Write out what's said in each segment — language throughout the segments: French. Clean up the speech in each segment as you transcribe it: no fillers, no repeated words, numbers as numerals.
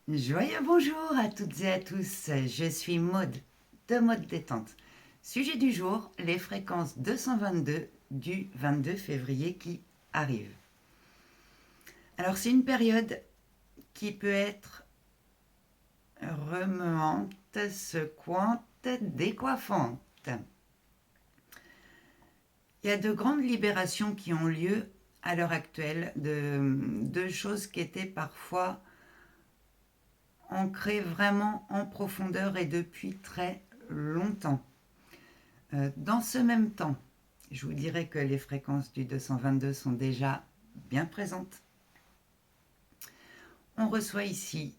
Joyeux bonjour à toutes et à tous, je suis Maude de Maude Détente. Sujet du jour, les fréquences 222 du 22 février qui arrive. Alors c'est une période qui peut être remuante, secouante, décoiffante. Il y a de grandes libérations qui ont lieu à l'heure actuelle de choses qui étaient parfois ancrées vraiment en profondeur et depuis très longtemps. Dans ce même temps, je vous dirais que les fréquences du 222 sont déjà bien présentes. On reçoit ici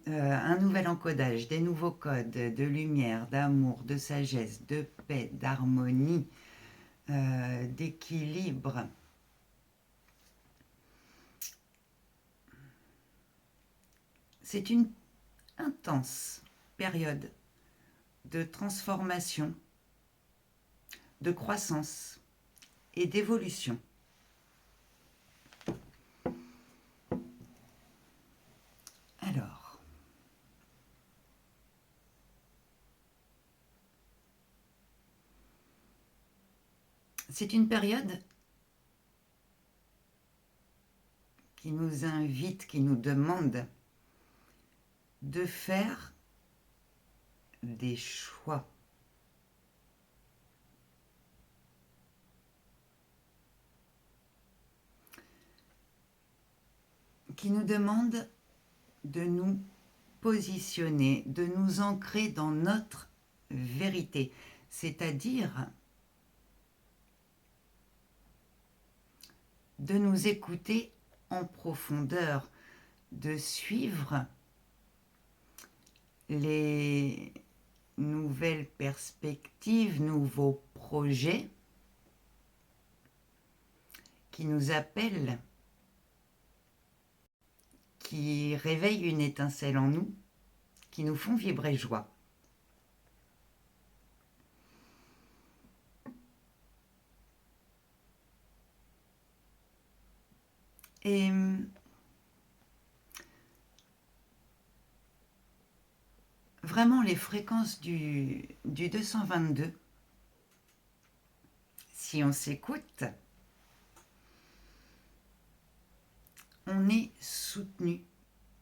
un nouvel encodage, des nouveaux codes de lumière, d'amour, de sagesse, de paix, d'harmonie, d'équilibre. C'est une intense période de transformation, de croissance et d'évolution. Alors, c'est une période qui nous invite, qui nous demande de faire des choix. Qui nous demande de nous positionner, de nous ancrer dans notre vérité, c'est-à-dire de nous écouter en profondeur, de suivre les nouvelles perspectives, nouveaux projets qui nous appellent, qui réveillent une étincelle en nous, qui nous font vibrer joie. Et vraiment les fréquences du 222, si on s'écoute, on est soutenu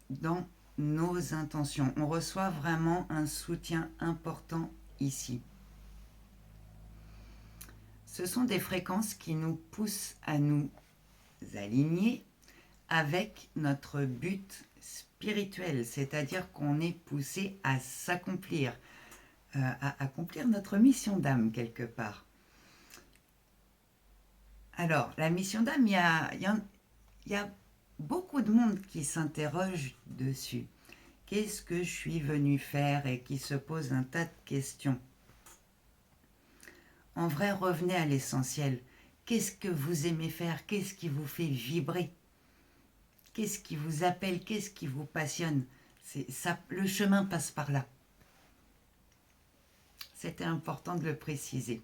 dans nos intentions. On reçoit vraiment un soutien important ici. Ce sont des fréquences qui nous poussent à nous aligner avec notre but spirituel, c'est-à-dire qu'on est poussé à s'accomplir, à accomplir notre mission d'âme quelque part. Alors, la mission d'âme, il y a beaucoup de monde qui s'interroge dessus. Qu'est-ce que je suis venu faire et qui se pose un tas de questions. En vrai, revenez à l'essentiel. Qu'est-ce que vous aimez faire? Qu'est-ce qui vous fait vibrer? Qu'est-ce qui vous appelle? Qu'est-ce qui vous passionne? Ça, le chemin passe par là. C'était important de le préciser.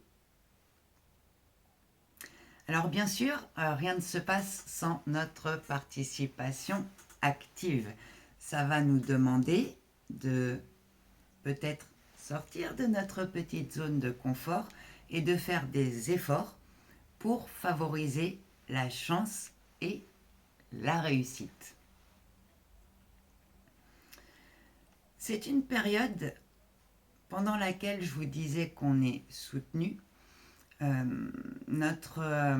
Alors bien sûr, rien ne se passe sans notre participation active. Ça va nous demander de peut-être sortir de notre petite zone de confort et de faire des efforts pour favoriser la chance et la réussite. C'est une période pendant laquelle je vous disais qu'on est soutenu. Notre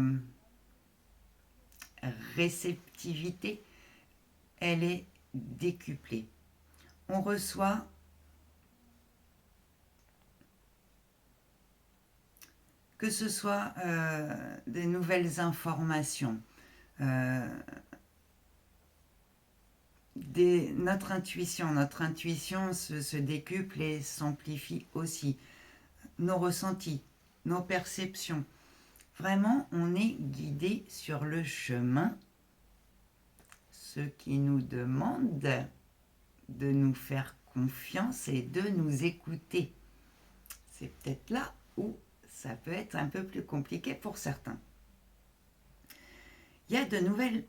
réceptivité, elle est décuplée. On reçoit que ce soit des nouvelles informations, notre intuition se décuple et s'amplifie aussi. Nos ressentis, nos perceptions. Vraiment, on est guidé sur le chemin, ce qui nous demande de nous faire confiance et de nous écouter. C'est peut-être là où ça peut être un peu plus compliqué pour certains. Il y a de nouvelles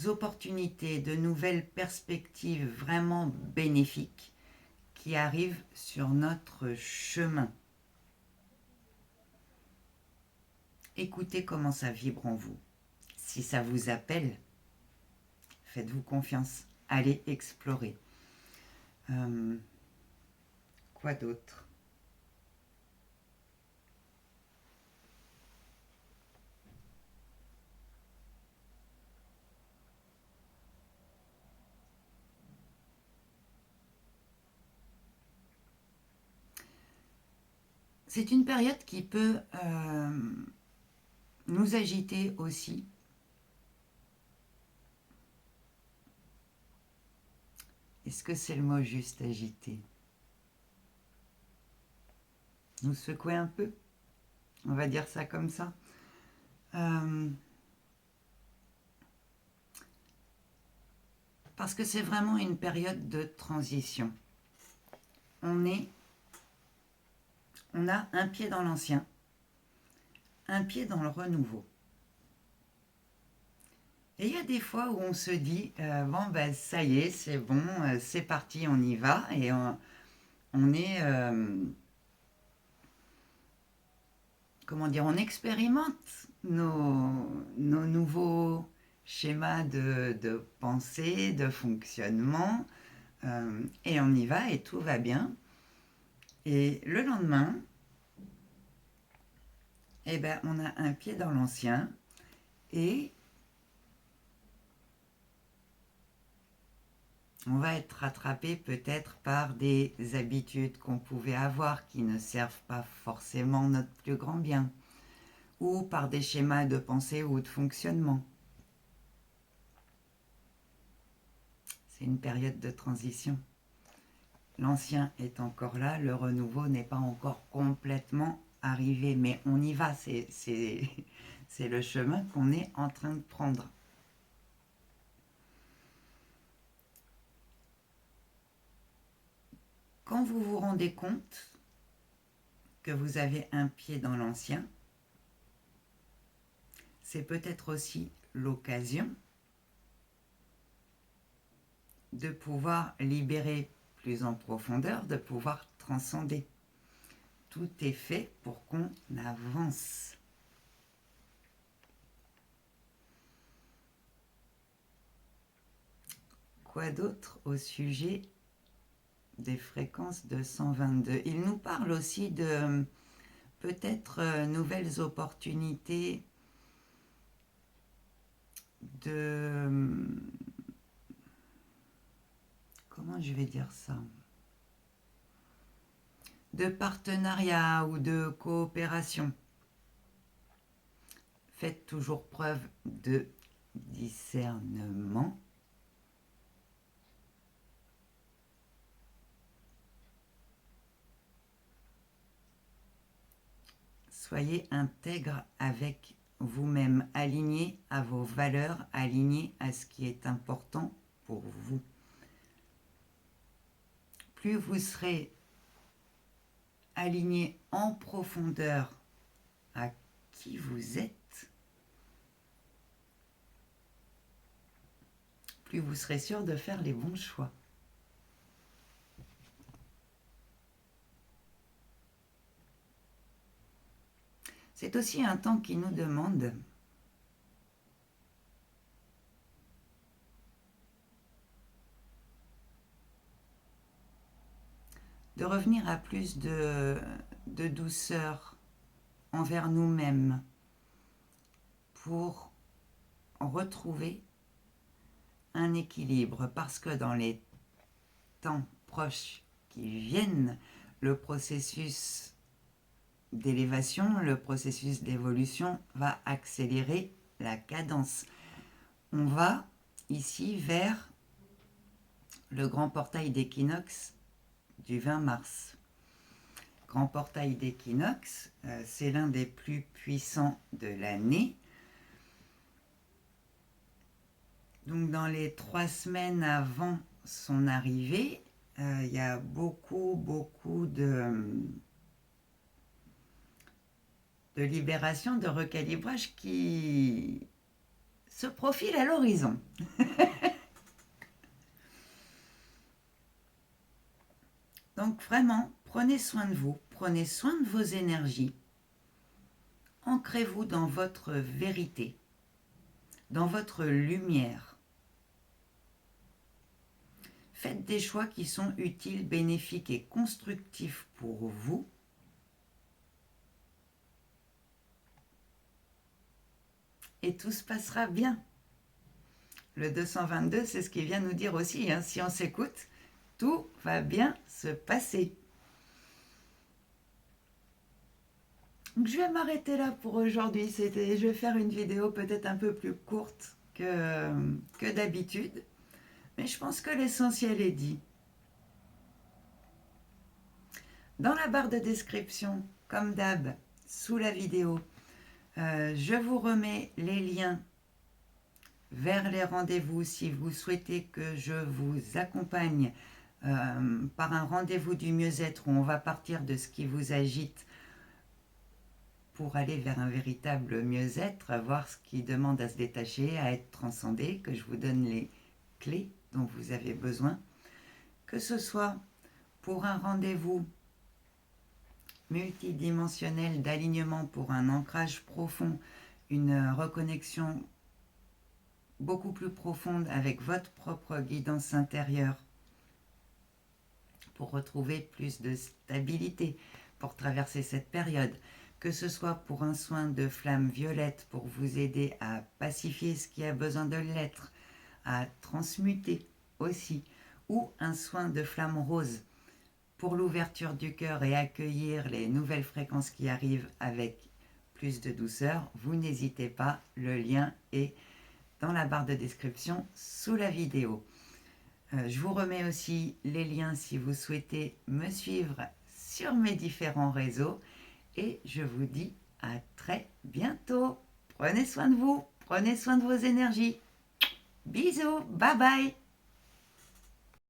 opportunités, de nouvelles perspectives vraiment bénéfiques qui arrivent sur notre chemin. Écoutez comment ça vibre en vous. Si ça vous appelle, faites-vous confiance. Allez explorer. Quoi d'autre? C'est une période qui peut nous agiter aussi. Est-ce que c'est le mot juste, agiter? Nous secouer un peu? On va dire ça comme ça. Parce que c'est vraiment une période de transition. On a un pied dans l'ancien, un pied dans le renouveau. Et il y a des fois où on se dit, bon ben ça y est, c'est bon, c'est parti, on y va, et on est, comment dire, on expérimente nos nouveaux schémas de pensée, de fonctionnement, et on y va et tout va bien. Et le lendemain, eh ben, on a un pied dans l'ancien et on va être rattrapé peut-être par des habitudes qu'on pouvait avoir qui ne servent pas forcément notre plus grand bien, ou par des schémas de pensée ou de fonctionnement. C'est une période de transition. L'ancien est encore là, le renouveau n'est pas encore complètement arrivé, mais on y va, c'est le chemin qu'on est en train de prendre. Quand vous vous rendez compte que vous avez un pied dans l'ancien, c'est peut-être aussi l'occasion de pouvoir libérer plus en profondeur, de pouvoir transcender. Tout est fait pour qu'on avance. Quoi d'autre au sujet des fréquences de 122? Il nous parle aussi de peut-être nouvelles opportunités de... Comment je vais dire ça? De partenariat ou de coopération. Faites toujours preuve de discernement. Soyez intègre avec vous-même, aligné à vos valeurs, aligné à ce qui est important pour vous. Plus vous serez aligné en profondeur à qui vous êtes, plus vous serez sûr de faire les bons choix. C'est aussi un temps qui nous demande de revenir à plus de douceur envers nous-mêmes pour retrouver un équilibre, parce que dans les temps proches qui viennent, le processus d'élévation, le processus d'évolution va accélérer la cadence. On va ici vers le grand portail d'équinoxe du 20 mars. Grand portail d'équinoxe, c'est l'un des plus puissants de l'année. Donc dans les 3 semaines avant son arrivée, il y a beaucoup de libération, de recalibrage qui se profile à l'horizon. Donc vraiment, prenez soin de vous, prenez soin de vos énergies. Ancrez-vous dans votre vérité, dans votre lumière. Faites des choix qui sont utiles, bénéfiques et constructifs pour vous. Et tout se passera bien. Le 222, c'est ce qu'il vient nous dire aussi. Hein. Si on s'écoute, tout va bien se passer. Donc, je vais m'arrêter là pour aujourd'hui. Je vais faire une vidéo peut-être un peu plus courte que d'habitude. Mais je pense que l'essentiel est dit. Dans la barre de description, comme d'hab, sous la vidéo, je vous remets les liens vers les rendez-vous si vous souhaitez que je vous accompagne par un rendez-vous du mieux-être où on va partir de ce qui vous agite pour aller vers un véritable mieux-être, à voir ce qui demande à se détacher, à être transcendé, que je vous donne les clés dont vous avez besoin, que ce soit pour un rendez-vous multidimensionnel d'alignement pour un ancrage profond, une reconnexion beaucoup plus profonde avec votre propre guidance intérieure pour retrouver plus de stabilité, pour traverser cette période, que ce soit pour un soin de flamme violette pour vous aider à pacifier ce qui a besoin de l'être, à transmuter aussi, ou un soin de flamme rose pour l'ouverture du cœur et accueillir les nouvelles fréquences qui arrivent avec plus de douceur, vous n'hésitez pas, le lien est dans la barre de description sous la vidéo. Je vous remets aussi les liens si vous souhaitez me suivre sur mes différents réseaux et je vous dis à très bientôt. Prenez soin de vous, prenez soin de vos énergies. Bisous, bye bye.